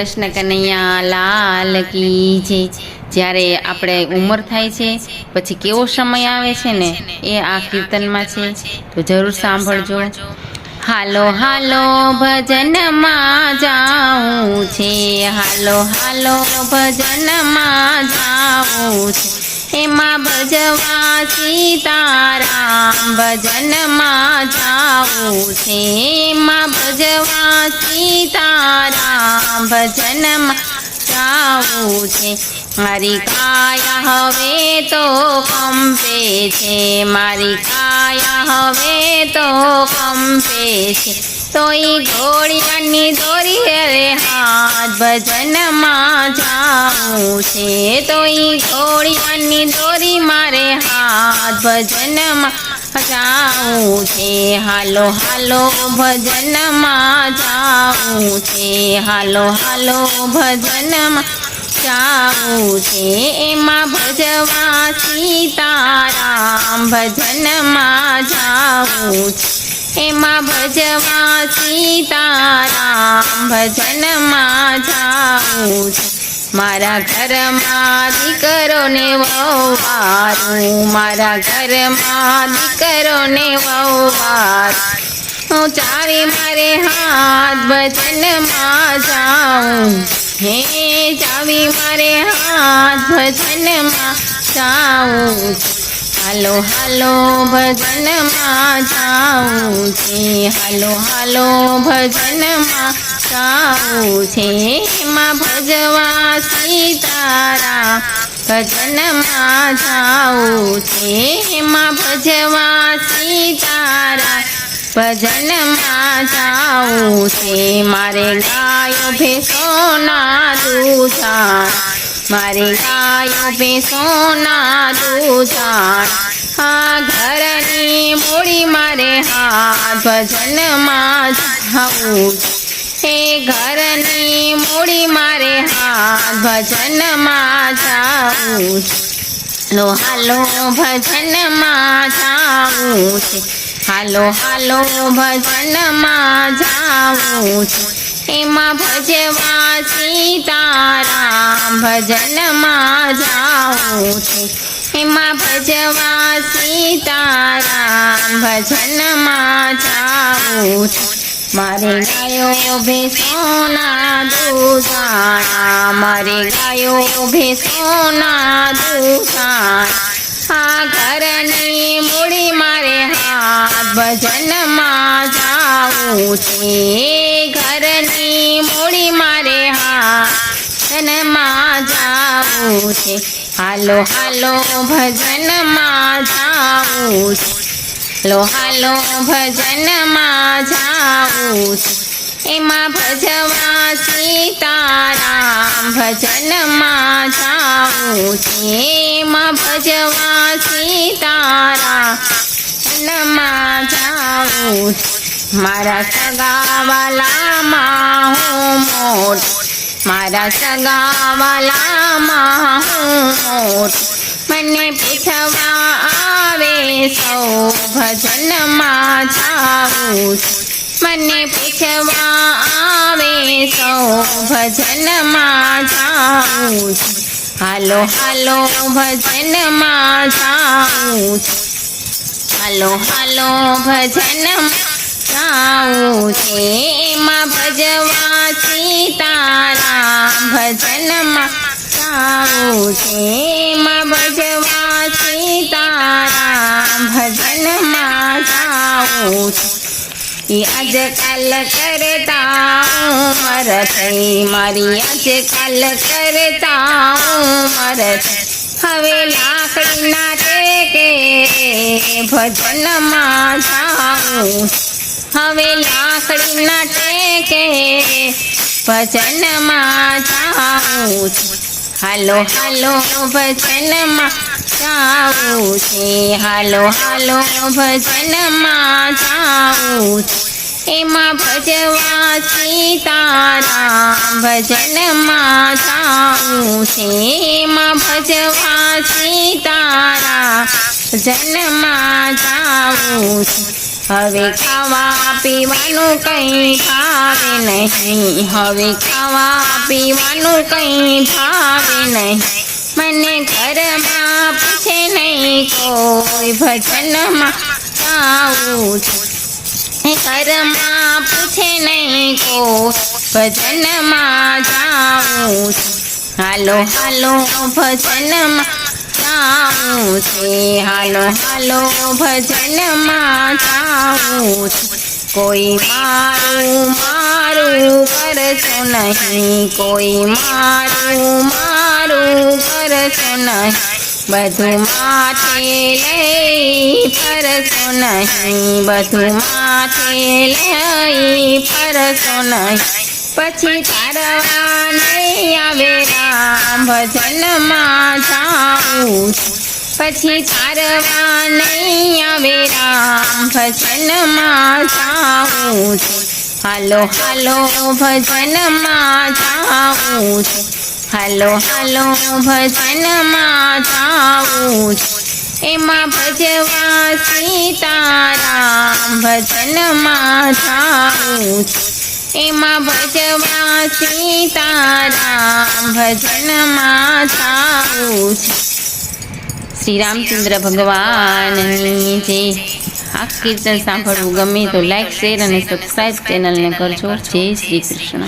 કૃષ્ણ કનૈયા લાલ કી જય। જ્યારે આપણે ઉંમર થાય છે પછી કેવો સમય આવે છે ને એ આ કીર્તનમાં છે, તો જરૂર સાંભળજો। હાલો હાલો ભજનમાં જાઉં છે, હાલો હાલો ભજનમાં જાઉં છે, એમાં ભજવા સીતારામ ભજનમાં જાઉં છે, એમાં ભજવા સીતારામ ભજનમાં જાઉં છે। મારી કાયા હવે તો કંપે છે, મારી કાયા હવે તો કંપે છે, તોય ઘોડિયાની દોરી રે હાથ ભજનમાં જાઉં છે, તોય ઘોડિયાની દોરી મારે હાથ ભજનમાં જાઉં છે। હાલો હાલો ભજનમાં જાઉં છે, હાલો હાલો ભજનમાં જાઉં છે, એમાં ભજવા સીતારામ ભજનમાં જાઉં છે, એમાં ભજવા સીતારામ ભજનમાં જાઉં છે। મારા ઘરમાં દીકરો ને વહુવારું, મારા ઘરમાં દીકરો ને વહુવારું, હું ચાવી મારે હાથ ભજનમાં જાઉં, હે ચાવી મારે હાથ ભજનમાં જાઉં। હાલો હાલો ભજનમાં જાઉં છે, હાલો હાલો ભજનમાં જાઉં છે, એમાં ભજવા સીતારામ ભજનમાં જાઉં છે, એમાં ભજવા સીતારામ ભજનમાં જાઉં છે। મારે ગાયો ભેંસોના દૂધાણ, મારે ગાયો ભેંસોના દૂધાણ, આ ઘરની મૂડી મારે હાથ ભજનમાં જાઉં છે, ઘરની મૂડી મારે હાથ ભજનમાં જાઉં છે। હાલો હાલો ભજનમાં જાઉં છે, હાલો હાલો ભજનમાં જાઉં છે, એમાં ભજવા સીતારામ ભજનમાં જાઉં છે, એમાં ભજવા સીતારામ ભજનમાં જાઉં છે। મારે ગાયો ભેંસોના દૂધાણા, મારે ગાયો ભેંસોના દૂધાણા, આ ઘરની મૂડી મારે હાથ ભજનમાં જાઉં છે, ઘરની મૂડી મારે હાથ ભજનમાં જાઉં છે। હાલો હાલો ભજનમાં જાઉં છે, હાલો હાલો ભજનમાં જાઉં છે, એમાં ભજવા સીતારામ ભજનમાં જાઉં છે, એમાં ભજવા સીતારામ ભજનમાં જાઉં છે। મારા સગાવાલામાં હું મોટ, મારા સગાવાલામાં હું મોટ, મને પૂછવા આવે સૌ ભજનમાં જાઉં છે, મને પૂછવા આવે સૌ ભજનમાં જાઉં છે। હાલો હાલો ભજનમાં જાઉં છે, હાલો હાલો ભજનમાં જાઉં છે, એમાં ભજવા સીતારામ ભજનમાં જાઉં છે, એમાં ભજવા સીતારામ ભજનમાં જાઉં છે। આજકાલ કરતા ઉંમર થઈ મારી, આજકાલ કરતા ઉંમર થઈ, હવે લાકડીના ટેકે ભજનમાં જાઉં, હવે લાકડીના ટેકે ભજનમાં જાઉં છે। હાલો હાલો ભજનમાં જાઉં છે, હાલો હાલો ભજનમાં જાઉં છે, એમાં ભજવા સીતારામ ભજનમાં જાઉં છે, એમાં ભજવા સીતારામ ભજનમાં જાઉં છે। હવે ખાવા પીવાનું કંઈ ભાવે નહીં, હવે ખાવા પીવાનું કંઈ ભાવે નહીં, મને ઘરમાં પૂછે નહીં કોઈ, ભજનમાં જાઉં છું ઘરમાં પૂછે નહીં કોઈ, ભજનમાં જાઉં છું, હાલો હાલો ભજનમાં જાઉં છે, હાલો હાલો ભજનમાં જાઉં છું, કોઈ મારું મારું કરશો નહીં, કોઈ મારું મારું કરશો નહીં, બધું માથે લઈ ફરશો નહીં, બધું માથે લઈ ફરશો નહીં, પછી તારવા નહીં આવે રામ, ભજનમાં જાઉં છું, પછી તારવા નહીં આવે રામ, ભજનમાં જાઉં છું, હાલો હાલો ભજનમાં જાઉં છું, હાલો હાલો ભજનમાં જાઉં છું, એમાં ભજવા સીતારામ, ભજનમાં જાઉં છું, એમાં ભજવા સીતારામ, ભજનમાં જાઉં છું. શ્રી રામચંદ્ર ભગવાનની જય. આ કીર્તન સાંભળવું ગમે તો લાઈક, શેર અને સબસ્ક્રાઈબ ચેનલને કરજો. જય શ્રી કૃષ્ણ.